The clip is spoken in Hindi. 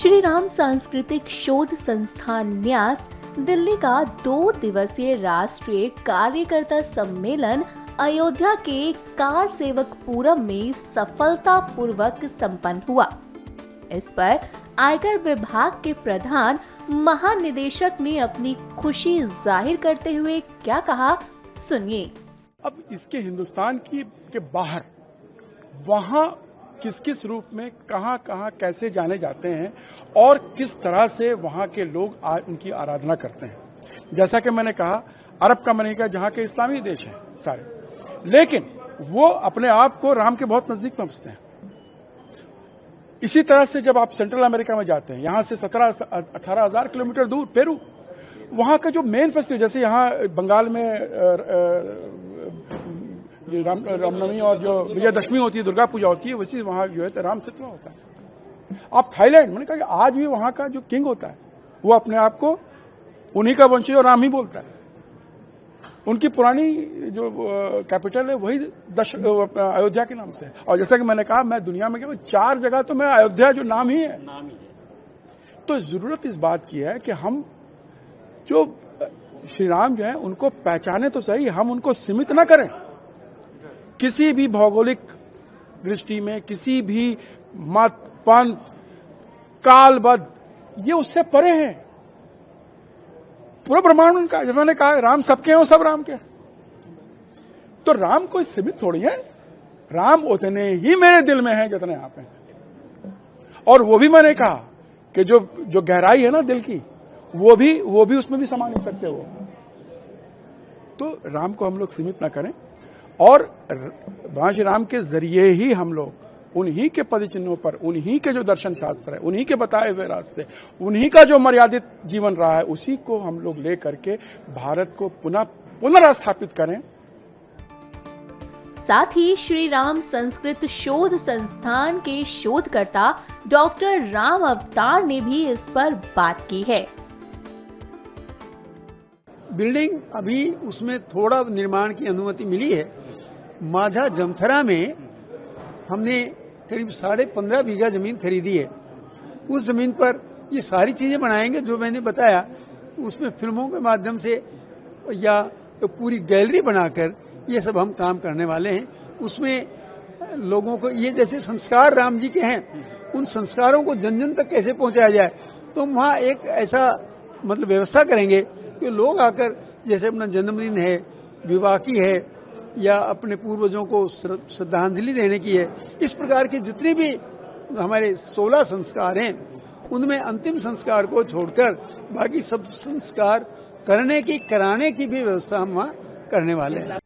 श्री राम सांस्कृतिक शोध संस्थान न्यास दिल्ली का 2 दिवसीय राष्ट्रीय कार्यकर्ता सम्मेलन अयोध्या के कार सेवक पुरम में सफलतापूर्वक संपन्न हुआ। इस पर आयकर विभाग के प्रधान महानिदेशक ने अपनी खुशी जाहिर करते हुए क्या कहा, सुनिए। अब इसके हिंदुस्तान के बाहर वहां किस किस रूप में कहां कैसे जाने जाते हैं और किस तरह से वहां के लोग उनकी आराधना करते हैं। जैसा कि मैंने कहा, अरब का मलिका जहां के इस्लामी देश हैं सारे, लेकिन वो अपने आप को राम के बहुत नजदीक समझते हैं। इसी तरह से जब आप सेंट्रल अमेरिका में जाते हैं, यहां से 17-18 हजार किलोमीटर दूर पेरू, वहां का जो मेन फेस्टिवल, जैसे यहां बंगाल में रामनवमी और जो विजयदशमी होती है, दुर्गा पूजा होती है, वैसे वहां जो है राम सेतु होता है। आप थाईलैंड, मैंने कहा कि आज भी वहां का जो किंग होता है वो अपने आप को उन्हीं का वंशी और राम ही बोलता है। उनकी पुरानी जो कैपिटल है वही अयोध्या के नाम से है। और जैसा कि मैंने कहा, मैं दुनिया में केवल 4 जगह तो मैं अयोध्या जो नाम ही है। तो जरूरत इस बात की है कि हम जो श्री राम जो है उनको पहचाने तो सही, हम उनको सीमित ना करें किसी भी भौगोलिक दृष्टि में, किसी भी मत पंथ कालबद्ध, ये उससे परे हैं। पूरा ब्रह्मांड उनका, जब मैंने कहा राम सबके हैं, सब राम के। तो राम कोई सीमित थोड़ी है, राम उतने ही मेरे दिल में है जितने आप हैं। और वो भी मैंने कहा कि जो गहराई है ना दिल की, वो भी उसमें भी समा नहीं सकते वो। तो राम को हम लोग सीमित ना करें और भगवान श्री राम के जरिए ही हम लोग उन्हीं के पद चिन्हों पर, उन्हीं के जो दर्शन शास्त्र है, उन्हीं के बताए हुए रास्ते, उन्हीं का जो मर्यादित जीवन रहा है, उसी को हम लोग ले करके भारत को पुनर्स्थापित करें। साथ ही श्री राम संस्कृत शोध संस्थान के शोधकर्ता डॉक्टर राम अवतार ने भी इस पर बात की है। बिल्डिंग अभी उसमें थोड़ा निर्माण की अनुमति मिली है। माझा जमथरा में हमने करीब 15.5 बीघा जमीन खरीदी है। उस जमीन पर ये सारी चीजें बनाएंगे जो मैंने बताया। उसमें फिल्मों के माध्यम से या तो पूरी गैलरी बनाकर ये सब हम काम करने वाले हैं। उसमें लोगों को ये जैसे संस्कार राम जी के हैं, उन संस्कारों को जन जन तक कैसे पहुंचाया जाए, तो वहाँ एक ऐसा व्यवस्था करेंगे कि लोग आकर, जैसे अपना जन्मदिन है, विवाह की है, या अपने पूर्वजों को श्रद्धांजलि देने की है, इस प्रकार के जितने भी हमारे 16 संस्कार हैं, उनमें अंतिम संस्कार को छोड़कर बाकी सब संस्कार कराने की भी व्यवस्था हम वहाँ करने वाले हैं।